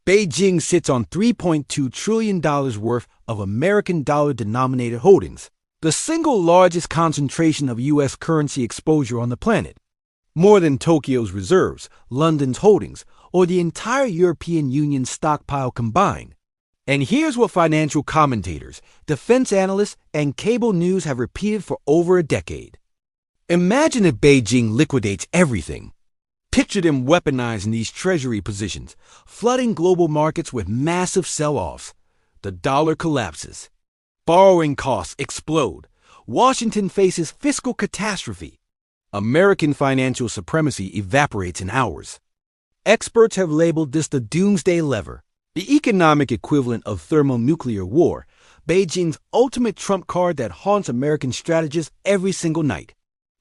Beijing sits on $3.2 trillion worth of American dollar-denominated holdings, the single largest concentration of U.S. currency exposure on the planet, more than Tokyo's reserves, London's holdings, or the entire European Union stockpile combined. And here's what financial commentators, defense analysts, and cable news have repeated for over a decade. Imagine if Beijing liquidates everything. Picture them weaponizing these treasury positions, flooding global markets with massive sell-offs. The dollar collapses. Borrowing costs explode. Washington faces fiscal catastrophe. American financial supremacy evaporates in hours. Experts have labeled this the doomsday lever, the economic equivalent of thermonuclear war, Beijing's ultimate trump card that haunts American strategists every single night.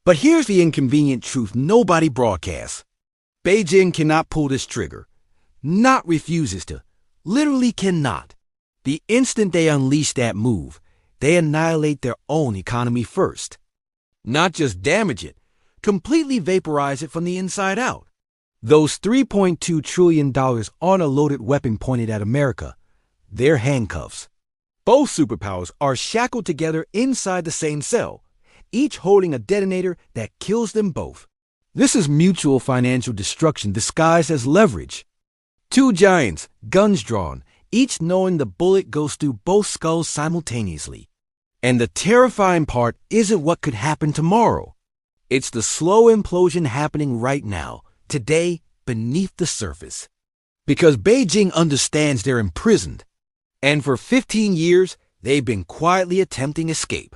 But here's the inconvenient truth nobody broadcasts. Beijing cannot pull this trigger. Not refuses to. Literally cannot. The instant they unleash that move, they annihilate their own economy first. Not just damage it, completely vaporize it from the inside out. Those $3.2 trillion aren't a loaded weapon pointed at America. They're handcuffs. Both superpowers are shackled together inside the same cell, each holding a detonator that kills them both. This is mutual financial destruction disguised as leverage. Two giants, guns drawn, each knowing the bullet goes through both skulls simultaneously. And the terrifying part isn't what could happen tomorrow. It's the slow implosion happening right now, today, beneath the surface. Because Beijing understands they're imprisoned. And for 15 years, they've been quietly attempting escape.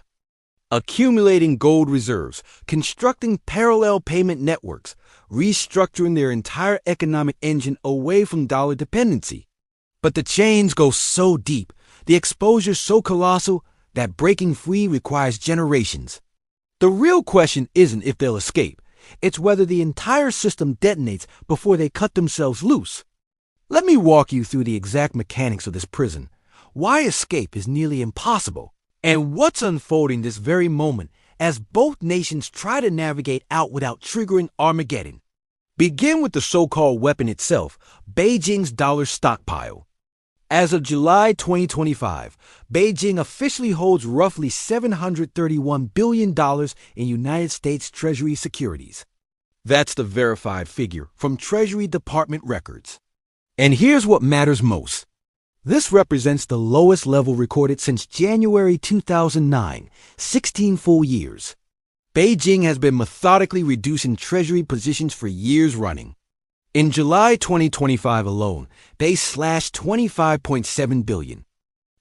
Accumulating gold reserves, constructing parallel payment networks, restructuring their entire economic engine away from dollar dependency. But the chains go so deep, the exposure so colossal, that breaking free requires generations. The real question isn't if they'll escape, it's whether the entire system detonates before they cut themselves loose. Let me walk you through the exact mechanics of this prison, why escape is nearly impossible, and what's unfolding this very moment as both nations try to navigate out without triggering Armageddon. Begin with the so-called weapon itself, Beijing's dollar stockpile. As of July 2025, Beijing officially holds roughly $731 billion in United States Treasury securities. That's the verified figure from Treasury Department records. And here's what matters most. This represents the lowest level recorded since January 2009, 16 full years. Beijing has been methodically reducing Treasury positions for years running. In July 2025 alone, they slashed $25.7 billion.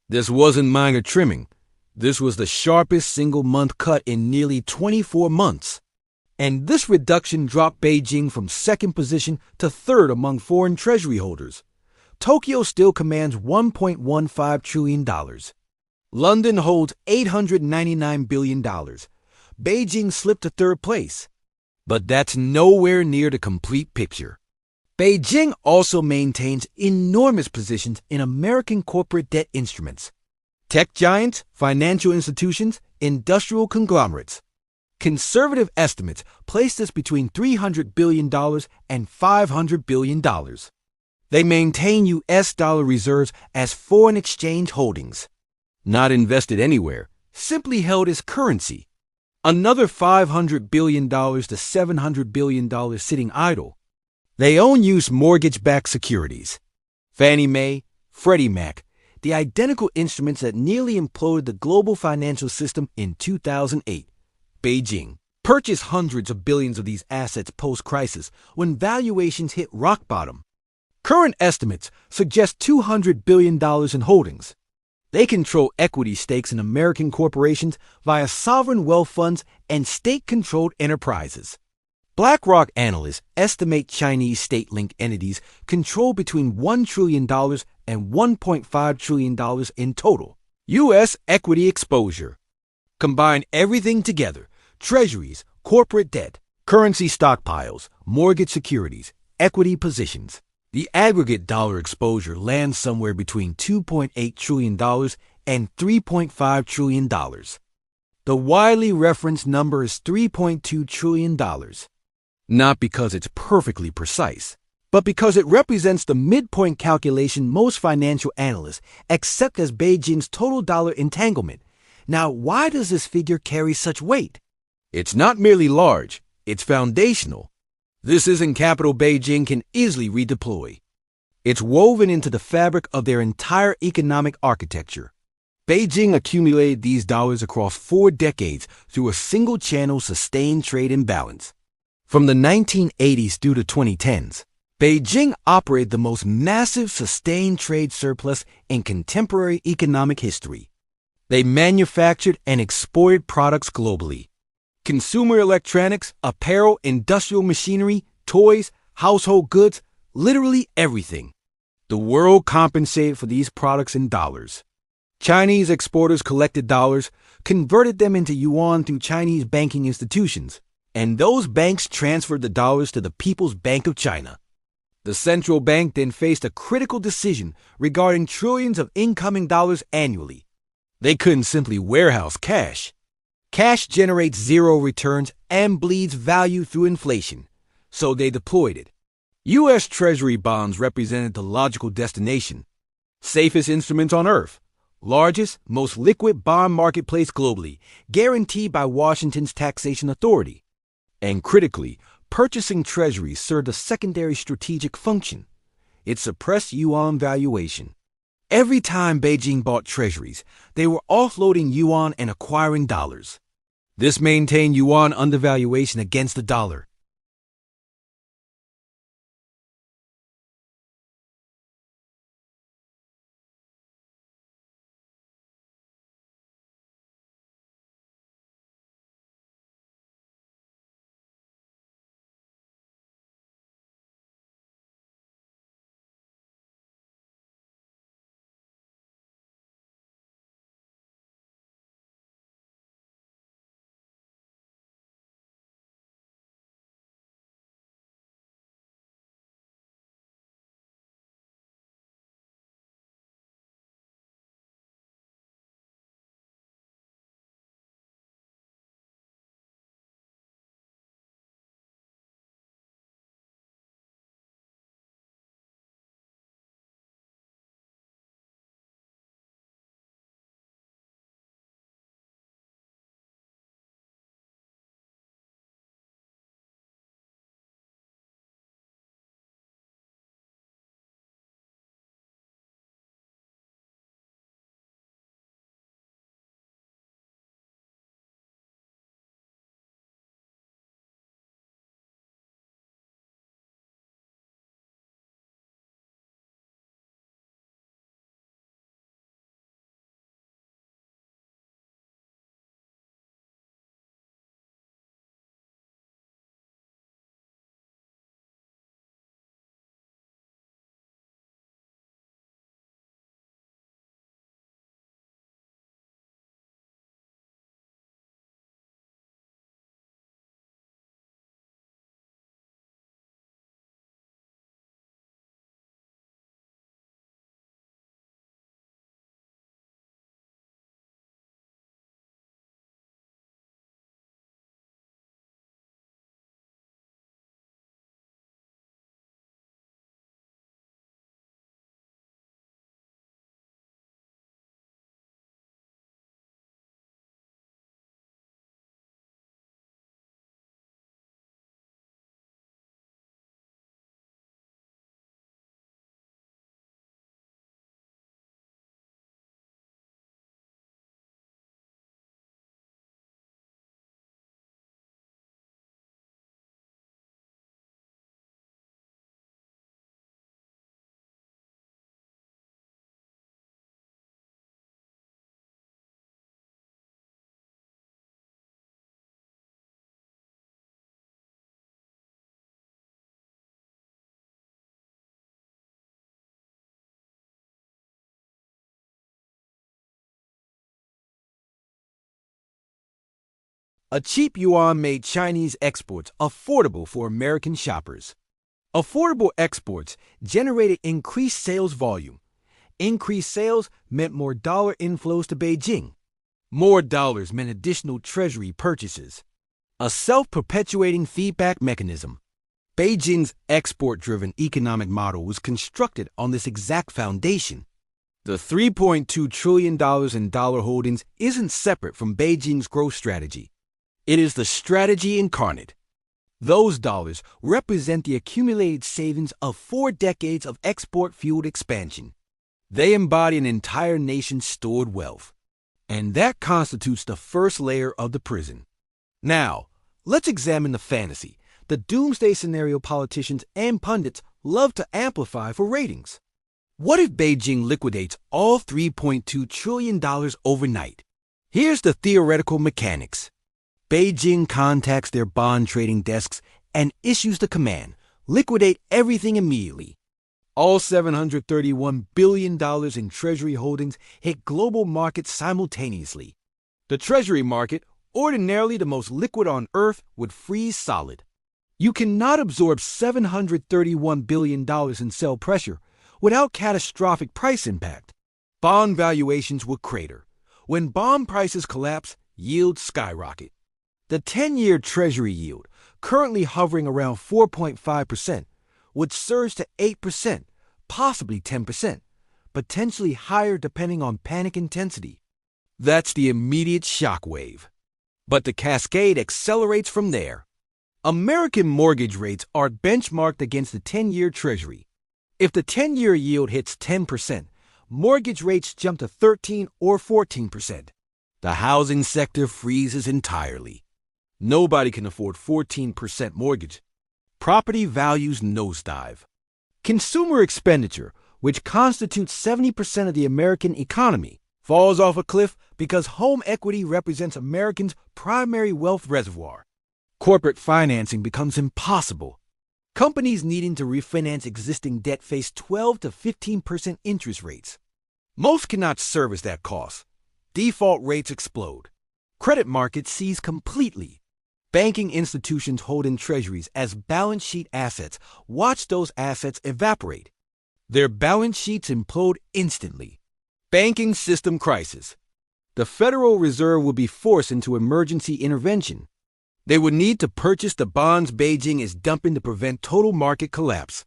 This wasn't minor trimming. This was the sharpest single-month cut in nearly 24 months. And this reduction dropped Beijing from second position to third among foreign treasury holders. Tokyo still commands $1.15 trillion. London holds $899 billion. Beijing slipped to third place. But that's nowhere near the complete picture. Beijing also maintains enormous positions in American corporate debt instruments, tech giants, financial institutions, industrial conglomerates. Conservative estimates place this between $300 billion and $500 billion. They maintain U.S. dollar reserves as foreign exchange holdings, not invested anywhere, simply held as currency. Another $500 billion to $700 billion sitting idle. They own use mortgage-backed securities. Fannie Mae, Freddie Mac, the identical instruments that nearly imploded the global financial system in 2008. Beijing purchased hundreds of billions of these assets post-crisis when valuations hit rock bottom. Current estimates suggest $200 billion in holdings. They control equity stakes in American corporations via sovereign wealth funds and state-controlled enterprises. BlackRock analysts estimate Chinese state-linked entities control between $1 trillion and $1.5 trillion in total U.S. equity exposure. Combine everything together: treasuries, corporate debt, currency stockpiles, mortgage securities, equity positions. The aggregate dollar exposure lands somewhere between $2.8 trillion and $3.5 trillion. The widely referenced number is $3.2 trillion. Not because it's perfectly precise, but because it represents the midpoint calculation most financial analysts accept as Beijing's total dollar entanglement. Now, why does this figure carry such weight? It's not merely large, it's foundational. This isn't capital Beijing can easily redeploy. It's woven into the fabric of their entire economic architecture. Beijing accumulated these dollars across 4 decades through a single-channel sustained trade imbalance. From the 1980s through the 2010s, Beijing operated the most massive sustained trade surplus in contemporary economic history. They manufactured and exported products globally. Consumer electronics, apparel, industrial machinery, toys, household goods, literally everything. The world compensated for these products in dollars. Chinese exporters collected dollars, converted them into yuan through Chinese banking institutions, and those banks transferred the dollars to the People's Bank of China. The central bank then faced a critical decision regarding trillions of incoming dollars annually. They couldn't simply warehouse cash. Cash generates zero returns and bleeds value through inflation, so they deployed it. U.S. Treasury bonds represented the logical destination. Safest instruments on earth. Largest, most liquid bond marketplace globally, guaranteed by Washington's taxation authority. And critically, purchasing treasuries served a secondary strategic function. It suppressed yuan valuation. Every time Beijing bought treasuries, they were offloading yuan and acquiring dollars. This maintained yuan undervaluation against the dollar. A cheap yuan made Chinese exports affordable for American shoppers. Affordable exports generated increased sales volume. Increased sales meant more dollar inflows to Beijing. More dollars meant additional treasury purchases. A self-perpetuating feedback mechanism. Beijing's export-driven economic model was constructed on this exact foundation. The $3.2 trillion in dollar holdings isn't separate from Beijing's growth strategy. It is the strategy incarnate. Those dollars represent the accumulated savings of 4 decades of export-fueled expansion. They embody an entire nation's stored wealth. And that constitutes the first layer of the prison. Now, let's examine the fantasy, the doomsday scenario politicians and pundits love to amplify for ratings. What if Beijing liquidates all $3.2 trillion overnight? Here's the theoretical mechanics. Beijing contacts their bond trading desks and issues the command, liquidate everything immediately. All $731 billion in Treasury holdings hit global markets simultaneously. The Treasury market, ordinarily the most liquid on Earth, would freeze solid. You cannot absorb $731 billion in sell pressure without catastrophic price impact. Bond valuations would crater. When bond prices collapse, yields skyrocket. The 10-year Treasury yield, currently hovering around 4.5%, would surge to 8%, possibly 10%, potentially higher depending on panic intensity. That's the immediate shock wave. But the cascade accelerates from there. American mortgage rates are benchmarked against the 10-year Treasury. If the 10-year yield hits 10%, mortgage rates jump to 13 or 14%. The housing sector freezes entirely. Nobody can afford 14% mortgage. Property values nosedive. Consumer expenditure, which constitutes 70% of the American economy, falls off a cliff because home equity represents Americans' primary wealth reservoir. Corporate financing becomes impossible. Companies needing to refinance existing debt face 12 to 15% interest rates. Most cannot service that cost. Default rates explode. Credit markets seize completely. Banking institutions holding treasuries as balance sheet assets watch those assets evaporate. Their balance sheets implode instantly. Banking system crisis. The Federal Reserve will be forced into emergency intervention. They would need to purchase the bonds Beijing is dumping to prevent total market collapse.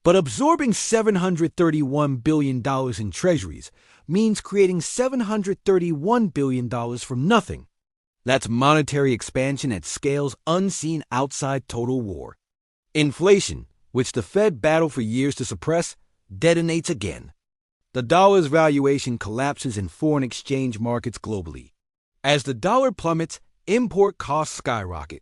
But absorbing $731 billion in treasuries means creating $731 billion from nothing. That's monetary expansion at scales unseen outside total war. Inflation, which the Fed battled for years to suppress, detonates again. The dollar's valuation collapses in foreign exchange markets globally. As the dollar plummets, import costs skyrocket.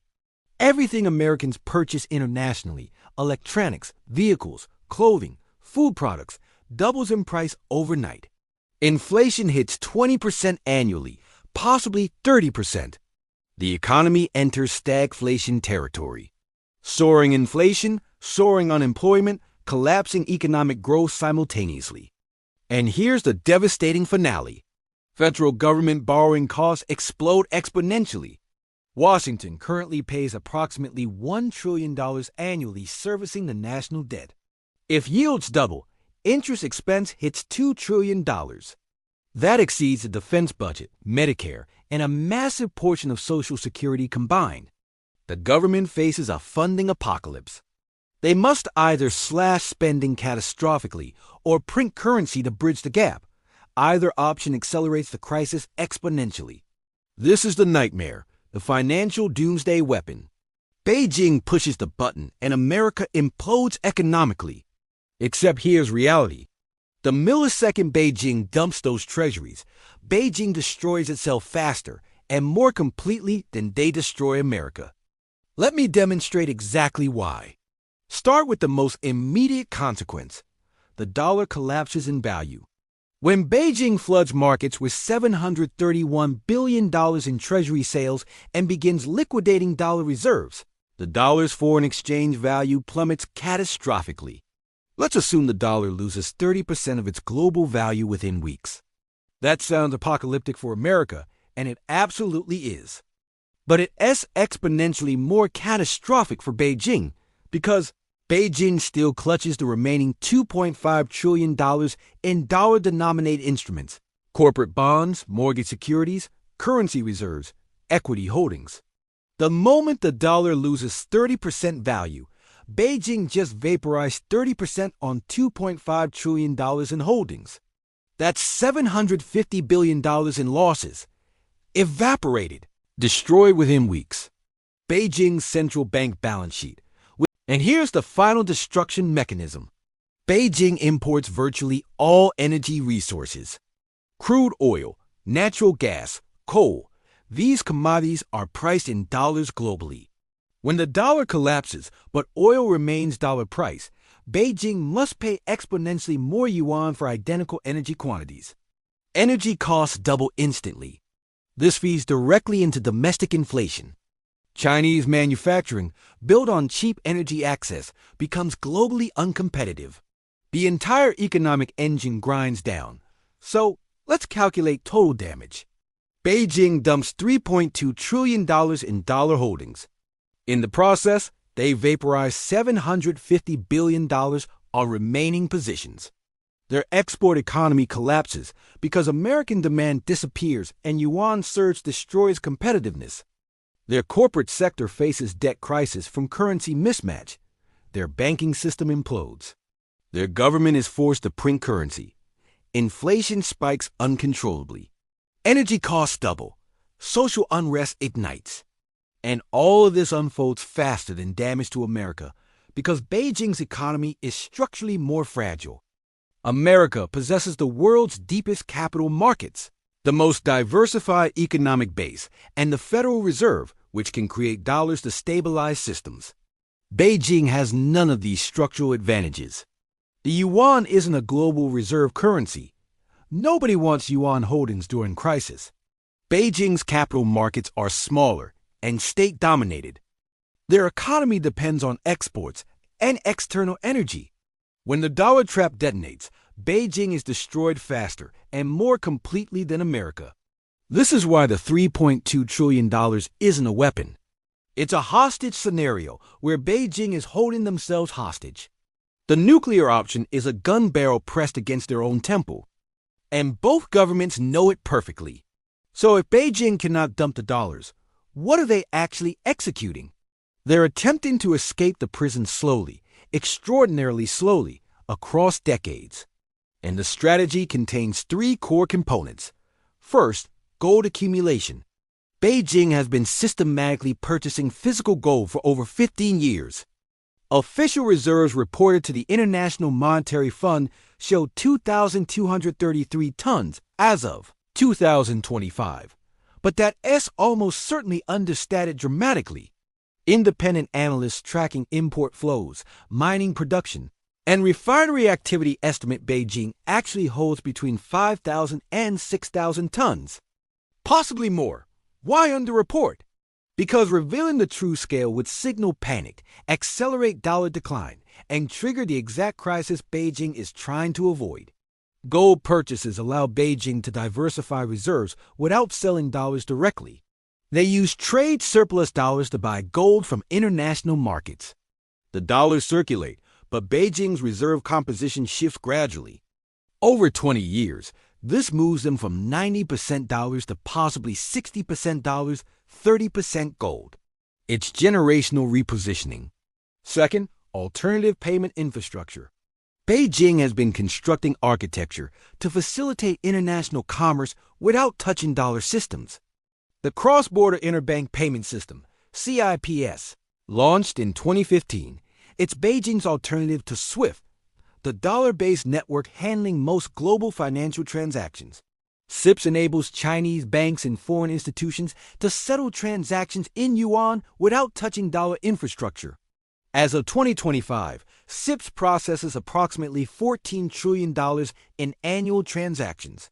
Everything Americans purchase internationally, electronics, vehicles, clothing, food products, doubles in price overnight. Inflation hits 20% annually, possibly 30%. The economy enters stagflation territory. Soaring inflation, soaring unemployment, collapsing economic growth simultaneously. And here's the devastating finale. Federal government borrowing costs explode exponentially. Washington currently pays approximately $1 trillion annually servicing the national debt. If yields double, interest expense hits $2 trillion. That exceeds the defense budget, Medicare, and a massive portion of Social Security combined. The government faces a funding apocalypse. They must either slash spending catastrophically or print currency to bridge the gap. Either option accelerates the crisis exponentially. This is the nightmare, the financial doomsday weapon. Beijing pushes the button and America implodes economically. Except here's reality. The millisecond Beijing dumps those treasuries, Beijing destroys itself faster and more completely than they destroy America. Let me demonstrate exactly why. Start with the most immediate consequence. The dollar collapses in value. When Beijing floods markets with $731 billion in treasury sales and begins liquidating dollar reserves, the dollar's foreign exchange value plummets catastrophically. Let's assume the dollar loses 30% of its global value within weeks. That sounds apocalyptic for America, and it absolutely is. But it's exponentially more catastrophic for Beijing because Beijing still clutches the remaining $2.5 trillion in dollar-denominated instruments, corporate bonds, mortgage securities, currency reserves, equity holdings. The moment the dollar loses 30% value, Beijing just vaporized 30% on $2.5 trillion in holdings. That's $750 billion in losses. Evaporated, destroyed within weeks. Beijing's central bank balance sheet. And here's the final destruction mechanism. Beijing imports virtually all energy resources. Crude oil, natural gas, coal. These commodities are priced in dollars globally. When the dollar collapses but oil remains dollar price, Beijing must pay exponentially more yuan for identical energy quantities. Energy costs double instantly. This feeds directly into domestic inflation. Chinese manufacturing, built on cheap energy access, becomes globally uncompetitive. The entire economic engine grinds down. So, let's calculate total damage. Beijing dumps $3.2 trillion in dollar holdings. In the process, they vaporize $750 billion on remaining positions. Their export economy collapses because American demand disappears and yuan surge destroys competitiveness. Their corporate sector faces debt crisis from currency mismatch. Their banking system implodes. Their government is forced to print currency. Inflation spikes uncontrollably. Energy costs double. Social unrest ignites. And all of this unfolds faster than damage to America because Beijing's economy is structurally more fragile. America possesses the world's deepest capital markets, the most diversified economic base, and the Federal Reserve, which can create dollars to stabilize systems. Beijing has none of these structural advantages. The yuan isn't a global reserve currency. Nobody wants yuan holdings during crisis. Beijing's capital markets are smaller and state-dominated. Their economy depends on exports and external energy. When the dollar trap detonates, Beijing is destroyed faster and more completely than America. This is why the $3.2 trillion isn't a weapon. It's a hostage scenario where Beijing is holding themselves hostage. The nuclear option is a gun barrel pressed against their own temple. And both governments know it perfectly. So if Beijing cannot dump the dollars, what are they actually executing? They're attempting to escape the prison slowly, extraordinarily slowly, across decades. And the strategy contains three core components. First, gold accumulation. Beijing has been systematically purchasing physical gold for over 15 years. Official reserves reported to the International Monetary Fund show 2,233 tons as of 2025. But that S almost certainly understated dramatically. Independent analysts tracking import flows, mining production, and refinery activity estimate Beijing actually holds between 5,000 and 6,000 tons. Possibly more. Why underreport? Because revealing the true scale would signal panic, accelerate dollar decline, and trigger the exact crisis Beijing is trying to avoid. Gold purchases allow Beijing to diversify reserves without selling dollars directly. They use trade surplus dollars to buy gold from international markets. The dollars circulate, but Beijing's reserve composition shifts gradually. Over 20 years, this moves them from 90% dollars to possibly 60% dollars, 30% gold. It's generational repositioning. Second, alternative payment infrastructure. Beijing has been constructing architecture to facilitate international commerce without touching dollar systems. The Cross-Border Interbank Payment System, CIPS, launched in 2015. It's Beijing's alternative to SWIFT, the dollar-based network handling most global financial transactions. CIPS enables Chinese banks and foreign institutions to settle transactions in yuan without touching dollar infrastructure. As of 2025, CIPS processes approximately $14 trillion in annual transactions.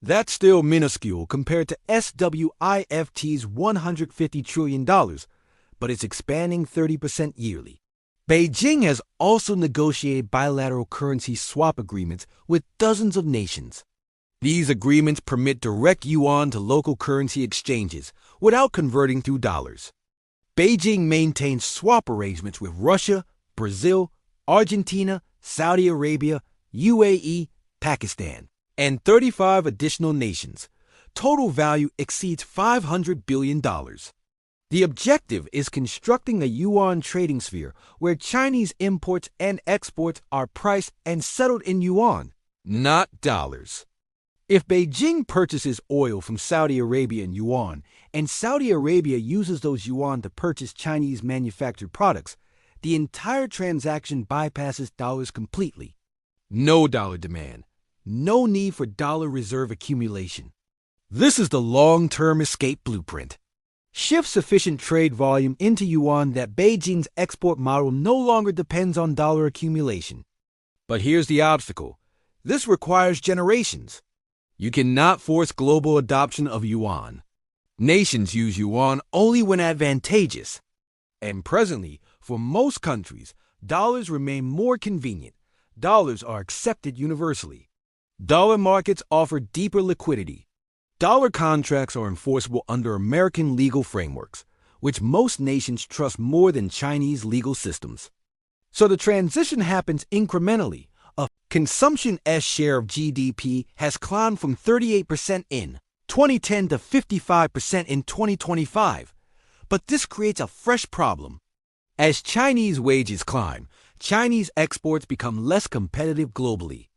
That's still minuscule compared to SWIFT's $150 trillion, but it's expanding 30% yearly. Beijing has also negotiated bilateral currency swap agreements with dozens of nations. These agreements permit direct yuan to local currency exchanges without converting through dollars. Beijing maintains swap arrangements with Russia, Brazil, Argentina, Saudi Arabia, UAE, Pakistan, and 35 additional nations. Total value exceeds $500 billion. The objective is constructing a yuan trading sphere where Chinese imports and exports are priced and settled in yuan, not dollars. If Beijing purchases oil from Saudi Arabia in yuan, and Saudi Arabia uses those yuan to purchase Chinese manufactured products, the entire transaction bypasses dollars completely. No dollar demand. No need for dollar reserve accumulation. This is the long-term escape blueprint. Shift sufficient trade volume into yuan that Beijing's export model no longer depends on dollar accumulation. But here's the obstacle. This requires generations. You cannot force global adoption of yuan. Nations use yuan only when advantageous. And presently, for most countries, dollars remain more convenient. Dollars are accepted universally. Dollar markets offer deeper liquidity. Dollar contracts are enforceable under American legal frameworks, which most nations trust more than Chinese legal systems. So the transition happens incrementally. A consumption S share of GDP has climbed from 38% in 2010 to 55% in 2025. But this creates a fresh problem. As Chinese wages climb, Chinese exports become less competitive globally.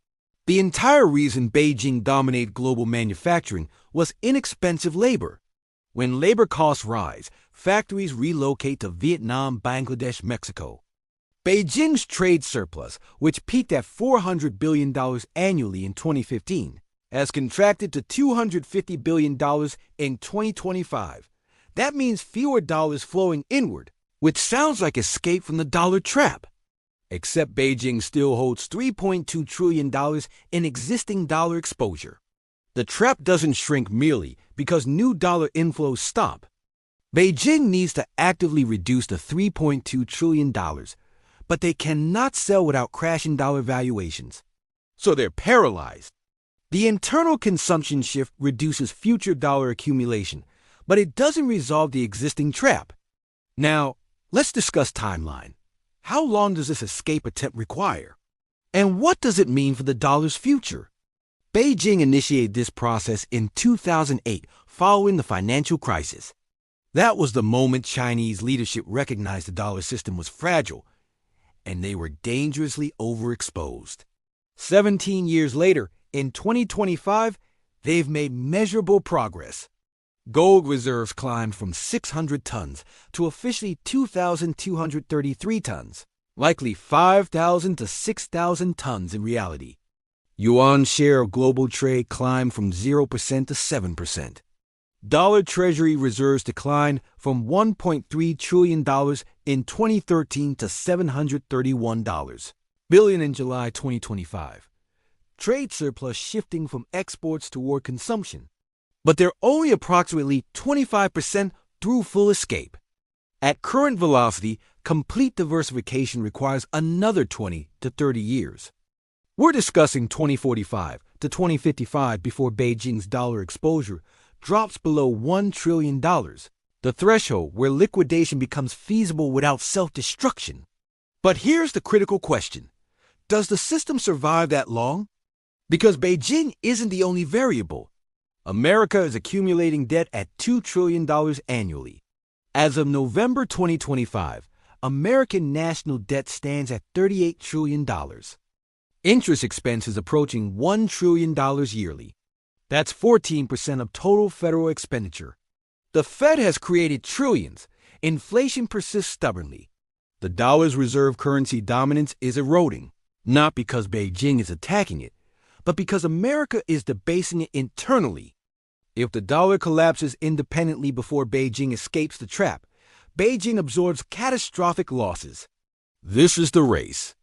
The entire reason Beijing dominated global manufacturing was inexpensive labor. When labor costs rise, factories relocate to Vietnam, Bangladesh, Mexico. Beijing's trade surplus, which peaked at $400 billion annually in 2015, has contracted to $250 billion in 2025. That means fewer dollars flowing inward, which sounds like escape from the dollar trap. Except Beijing still holds $3.2 trillion in existing dollar exposure. The trap doesn't shrink merely because new dollar inflows stop. Beijing needs to actively reduce the $3.2 trillion, but they cannot sell without crashing dollar valuations. So they're paralyzed. The internal consumption shift reduces future dollar accumulation, but it doesn't resolve the existing trap. Now, let's discuss timeline. How long does this escape attempt require? And what does it mean for the dollar's future? Beijing initiated this process in 2008 following the financial crisis. That was the moment Chinese leadership recognized the dollar system was fragile, and they were dangerously overexposed. 17 years later, in 2025, they've made measurable progress. Gold reserves climbed from 600 tons to officially 2,233 tons, likely 5,000 to 6,000 tons in reality. Yuan's share of global trade climbed from 0% to 7%. Dollar treasury reserves declined from $1.3 trillion in 2013 to $731 billion in July 2025. Trade surplus shifting from exports toward consumption. But they're only approximately 25% through full escape. At current velocity, complete diversification requires another 20 to 30 years. We're discussing 2045 to 2055 before Beijing's dollar exposure drops below $1 trillion, the threshold where liquidation becomes feasible without self-destruction. But here's the critical question. Does the system survive that long? Because Beijing isn't the only variable. America is accumulating debt at $2 trillion annually. As of November 2025, American national debt stands at $38 trillion. Interest expense is approaching $1 trillion yearly. That's 14% of total federal expenditure. The Fed has created trillions. Inflation persists stubbornly. The dollar's reserve currency dominance is eroding, not because Beijing is attacking it, but because America is debasing it internally. If the dollar collapses independently before Beijing escapes the trap, Beijing absorbs catastrophic losses. This is the race.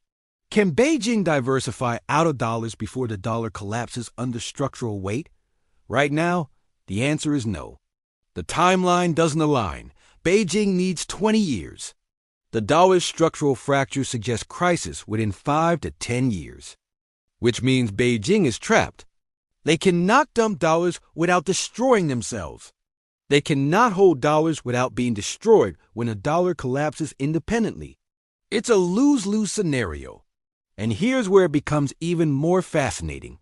Can Beijing diversify out of dollars before the dollar collapses under structural weight? Right now, the answer is no. The timeline doesn't align. Beijing needs 20 years. The dollar's structural fracture suggests crisis within 5 to 10 years, which means Beijing is trapped. They cannot dump dollars without destroying themselves. They cannot hold dollars without being destroyed when a dollar collapses independently. It's a lose-lose scenario. And here's where it becomes even more fascinating.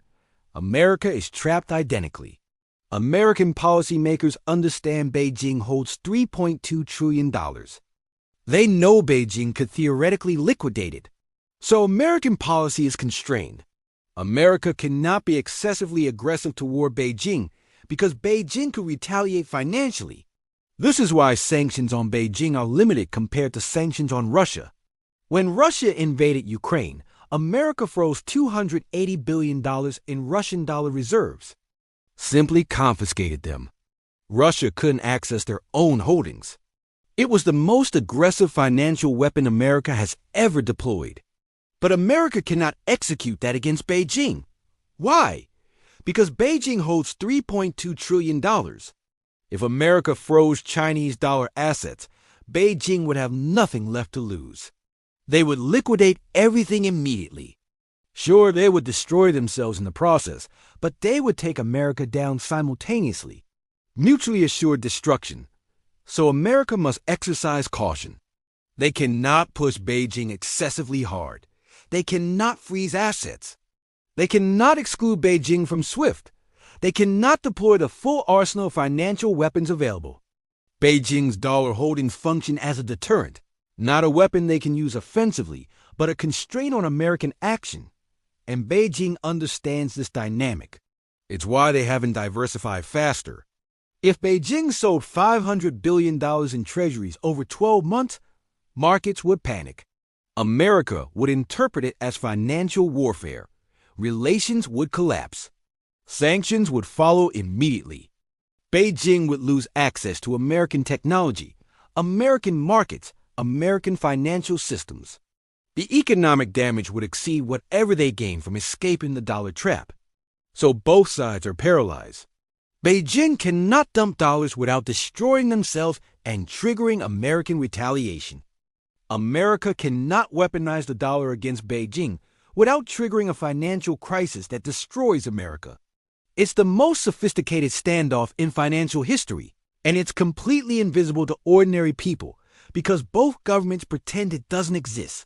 America is trapped identically. American policymakers understand Beijing holds $3.2 trillion. They know Beijing could theoretically liquidate it. So American policy is constrained. America cannot be excessively aggressive toward Beijing because Beijing could retaliate financially. This is why sanctions on Beijing are limited compared to sanctions on Russia. When Russia invaded Ukraine, America froze $280 billion in Russian dollar reserves. Simply confiscated them. Russia couldn't access their own holdings. It was the most aggressive financial weapon America has ever deployed. But America cannot execute that against Beijing. Why? Because Beijing holds $3.2 trillion. If America froze Chinese dollar assets, Beijing would have nothing left to lose. They would liquidate everything immediately. Sure, they would destroy themselves in the process, but they would take America down simultaneously. Mutually assured destruction. So America must exercise caution. They cannot push Beijing excessively hard. They cannot freeze assets. They cannot exclude Beijing from SWIFT. They cannot deploy the full arsenal of financial weapons available. Beijing's dollar holdings function as a deterrent, not a weapon they can use offensively, but a constraint on American action. And Beijing understands this dynamic. It's why they haven't diversified faster. If Beijing sold $500 billion in treasuries over 12 months, markets would panic. America would interpret it as financial warfare. Relations would collapse. Sanctions would follow immediately. Beijing would lose access to American technology, American markets, American financial systems. The economic damage would exceed whatever they gain from escaping the dollar trap. So both sides are paralyzed. Beijing cannot dump dollars without destroying themselves and triggering American retaliation. America cannot weaponize the dollar against Beijing without triggering a financial crisis that destroys America. It's the most sophisticated standoff in financial history, and it's completely invisible to ordinary people because both governments pretend it doesn't exist.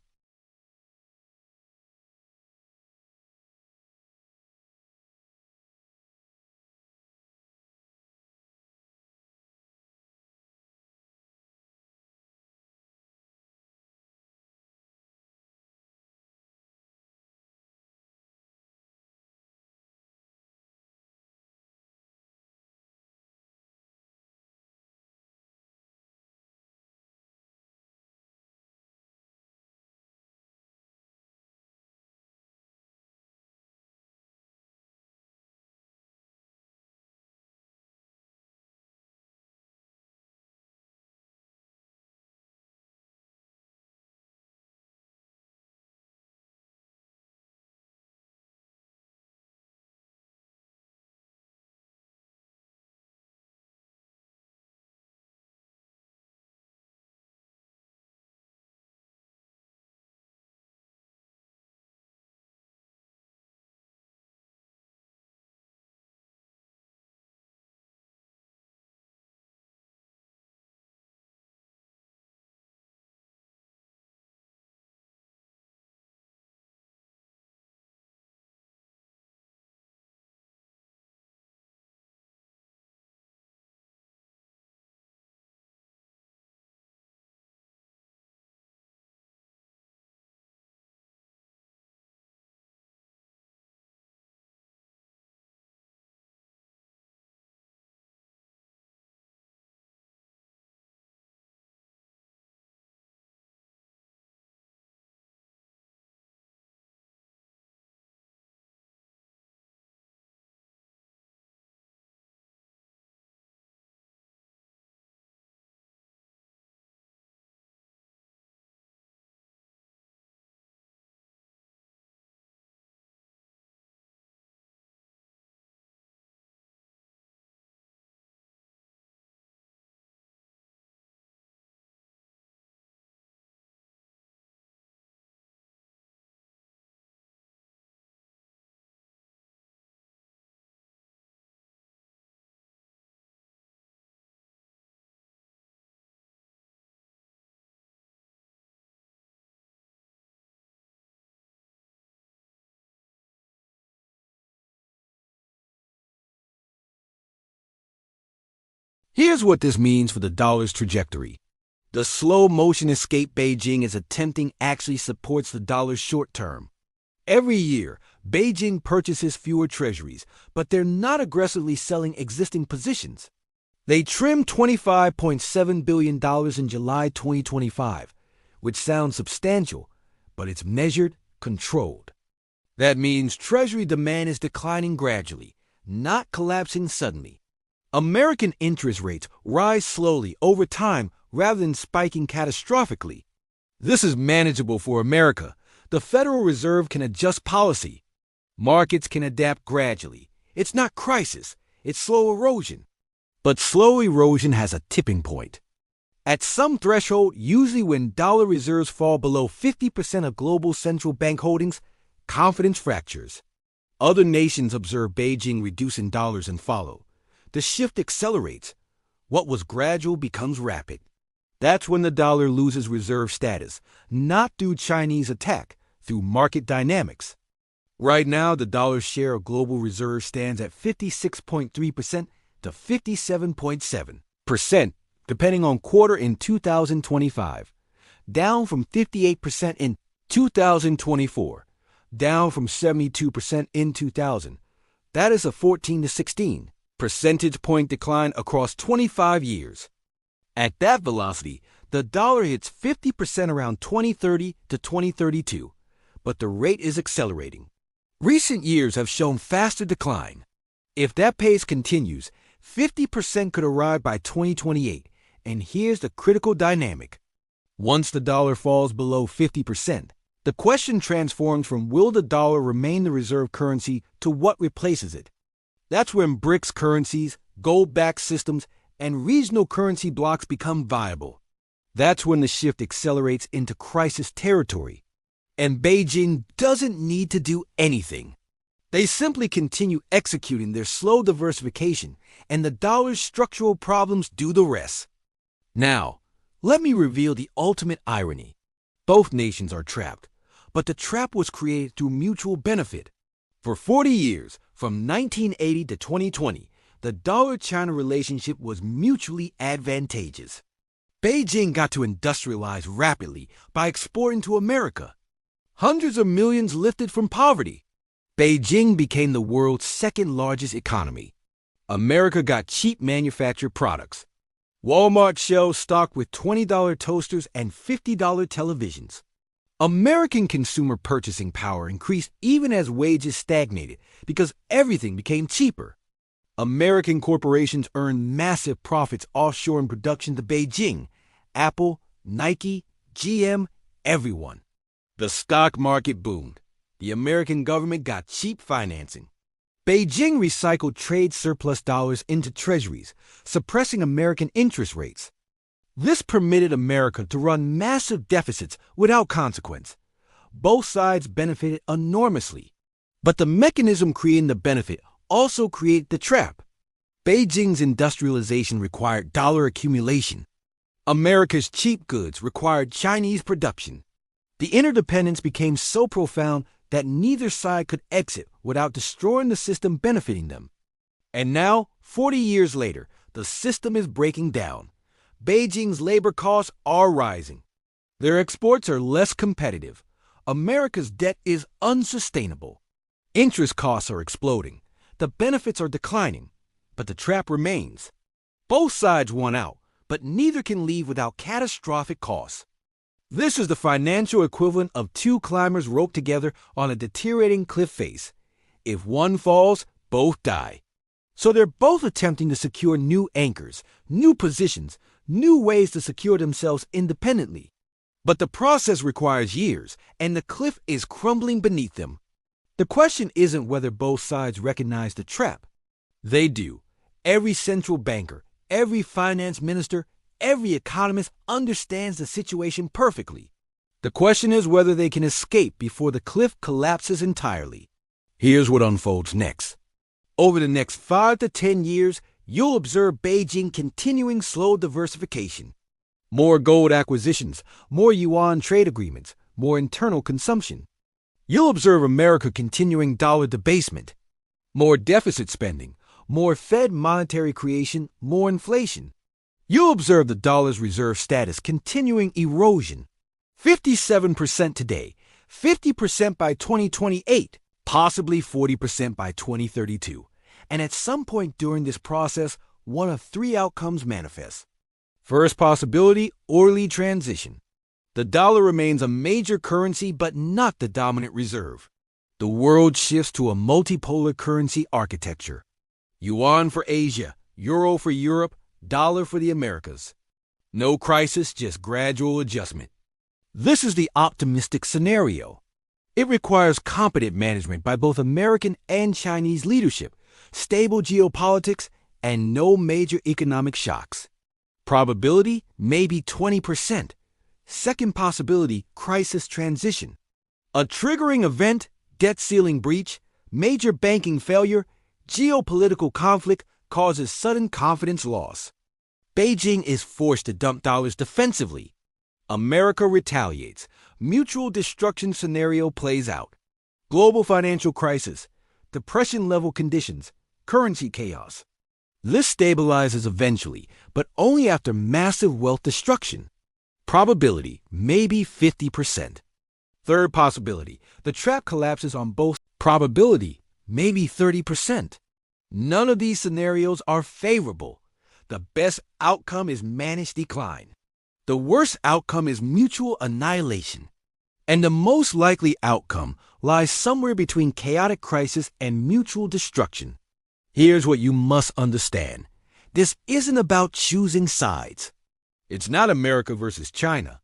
Here's what this means for the dollar's trajectory. The slow motion escape Beijing is attempting actually supports the dollar's short term. Every year, Beijing purchases fewer treasuries, but they're not aggressively selling existing positions. They trimmed $25.7 billion in July 2025, which sounds substantial, but it's measured, controlled. That means Treasury demand is declining gradually, not collapsing suddenly. American interest rates rise slowly over time rather than spiking catastrophically. This is manageable for America. The Federal Reserve can adjust policy. Markets can adapt gradually. It's not crisis, it's slow erosion. But slow erosion has a tipping point. At some threshold, usually when dollar reserves fall below 50% of global central bank holdings, confidence fractures. Other nations observe Beijing reducing dollars and follow. The shift accelerates. What was gradual becomes rapid. That's when the dollar loses reserve status, not through Chinese attack, through market dynamics. Right now, the dollar's share of global reserves stands at 56.3% to 57.7%, depending on quarter in 2025, down from 58% in 2024, down from 72% in 2000. That is a 14 to 16 percentage point decline across 25 years. At that velocity, the dollar hits 50% around 2030 to 2032, but the rate is accelerating. Recent years have shown faster decline. If that pace continues, 50% could arrive by 2028, and here's the critical dynamic. Once the dollar falls below 50%, the question transforms from will the dollar remain the reserve currency to what replaces it. That's when BRICS currencies, gold-backed systems, and regional currency blocks become viable. That's when the shift accelerates into crisis territory. And Beijing doesn't need to do anything. They simply continue executing their slow diversification, and the dollar's structural problems do the rest. Now, let me reveal the ultimate irony. Both nations are trapped, but the trap was created through mutual benefit. For 40 years, from 1980 to 2020, the dollar-China relationship was mutually advantageous. Beijing got to industrialize rapidly by exporting to America. Hundreds of millions lifted from poverty. Beijing became the world's second-largest economy. America got cheap manufactured products. Walmart shelves stocked with $20 toasters and $50 televisions. American consumer purchasing power increased even as wages stagnated because everything became cheaper. American corporations earned massive profits offshoring production to Beijing. Apple, Nike, GM, everyone. The stock market boomed. The American government got cheap financing. Beijing recycled trade surplus dollars into treasuries, suppressing American interest rates. This permitted America to run massive deficits without consequence. Both sides benefited enormously. But the mechanism creating the benefit also created the trap. Beijing's industrialization required dollar accumulation. America's cheap goods required Chinese production. The interdependence became so profound that neither side could exit without destroying the system benefiting them. And now, 40 years later, the system is breaking down. Beijing's labor costs are rising. Their exports are less competitive. America's debt is unsustainable. Interest costs are exploding. The benefits are declining, but the trap remains. Both sides want out, but neither can leave without catastrophic costs. This is the financial equivalent of two climbers roped together on a deteriorating cliff face. If one falls, both die. So they're both attempting to secure new anchors, new positions, new ways to secure themselves independently. But the process requires years, and the cliff is crumbling beneath them. The question isn't whether both sides recognize the trap. They do. Every central banker, every finance minister, every economist understands the situation perfectly. The question is whether they can escape before the cliff collapses entirely. Here's what unfolds next. Over the next 5 to 10 years, you'll observe Beijing continuing slow diversification. More gold acquisitions, more yuan trade agreements, more internal consumption. You'll observe America continuing dollar debasement. More deficit spending, more Fed monetary creation, more inflation. You'll observe the dollar's reserve status continuing erosion. 57% today, 50% by 2028, possibly 40% by 2032. And at some point during this process, one of three outcomes manifests. First possibility, orderly transition. The dollar remains a major currency but not the dominant reserve. The world shifts to a multipolar currency architecture. Yuan for Asia, euro for Europe, dollar for the Americas. No crisis, just gradual adjustment. This is the optimistic scenario. It requires competent management by both American and Chinese leadership, stable geopolitics, and no major economic shocks. Probability, maybe 20%. Second possibility, crisis transition. A triggering event, debt ceiling breach, major banking failure, geopolitical conflict causes sudden confidence loss. Beijing is forced to dump dollars defensively. America retaliates. Mutual destruction scenario plays out. Global financial crisis, depression-level conditions, currency chaos. This stabilizes eventually, but only after massive wealth destruction. Probability, maybe 50%. Third possibility, the trap collapses on both. Probability, maybe 30%. None of these scenarios are favorable. The best outcome is managed decline. The worst outcome is mutual annihilation. And the most likely outcome lies somewhere between chaotic crisis and mutual destruction. Here's what you must understand. This isn't about choosing sides. It's not America versus China.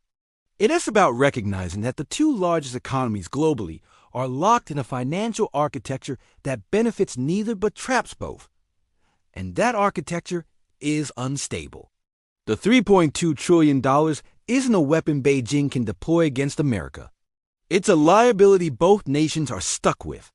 It is about recognizing that the two largest economies globally are locked in a financial architecture that benefits neither but traps both. And that architecture is unstable. The $3.2 trillion isn't a weapon Beijing can deploy against America. It's a liability both nations are stuck with.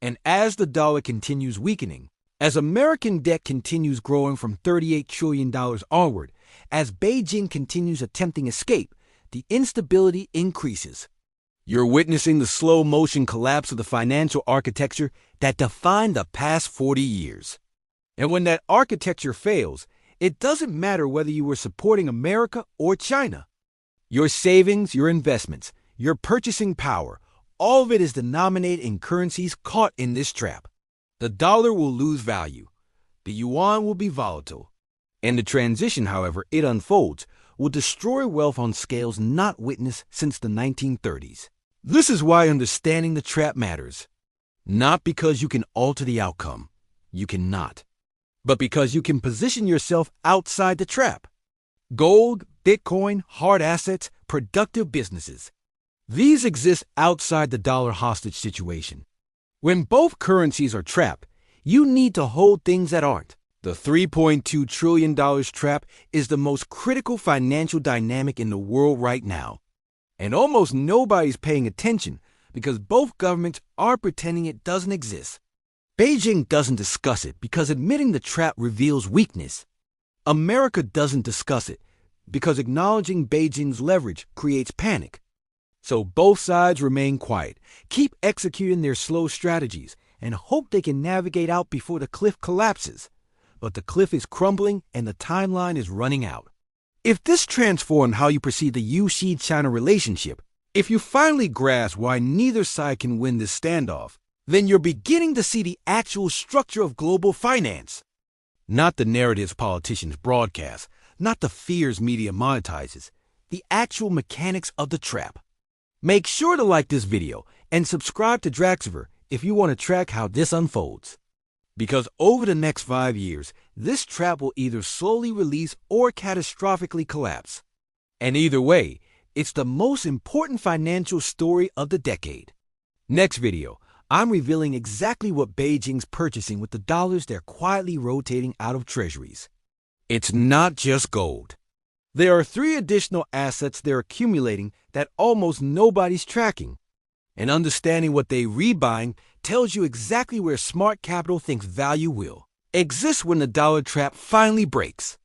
And as the dollar continues weakening, as American debt continues growing from $38 trillion onward, as Beijing continues attempting escape, the instability increases. You're witnessing the slow-motion collapse of the financial architecture that defined the past 40 years. And when that architecture fails, it doesn't matter whether you were supporting America or China. Your savings, your investments, your purchasing power, all of it is denominated in currencies caught in this trap. The dollar will lose value. The yuan will be volatile. And the transition, however it unfolds, will destroy wealth on scales not witnessed since the 1930s. This is why understanding the trap matters. Not because you can alter the outcome. You cannot. But because you can position yourself outside the trap. Gold, Bitcoin, hard assets, productive businesses. These exist outside the dollar hostage situation. When both currencies are trapped, you need to hold things that aren't. The $3.2 trillion trap is the most critical financial dynamic in the world right now. And almost nobody's paying attention because both governments are pretending it doesn't exist. Beijing doesn't discuss it because admitting the trap reveals weakness. America doesn't discuss it because acknowledging Beijing's leverage creates panic. So both sides remain quiet, keep executing their slow strategies, and hope they can navigate out before the cliff collapses. But the cliff is crumbling and the timeline is running out. If this transformed how you perceive the U.S.-China relationship, if you finally grasp why neither side can win this standoff, then you're beginning to see the actual structure of global finance. Not the narratives politicians broadcast, not the fears media monetizes, the actual mechanics of the trap. Make sure to like this video and subscribe to Draxiver if you want to track how this unfolds. Because over the next 5 years, this trap will either slowly release or catastrophically collapse. And either way, it's the most important financial story of the decade. Next video, I'm revealing exactly what Beijing's purchasing with the dollars they're quietly rotating out of treasuries. It's not just gold. There are 3 additional assets they're accumulating that almost nobody's tracking. And understanding what they're rebuying tells you exactly where smart capital thinks value will exist when the dollar trap finally breaks.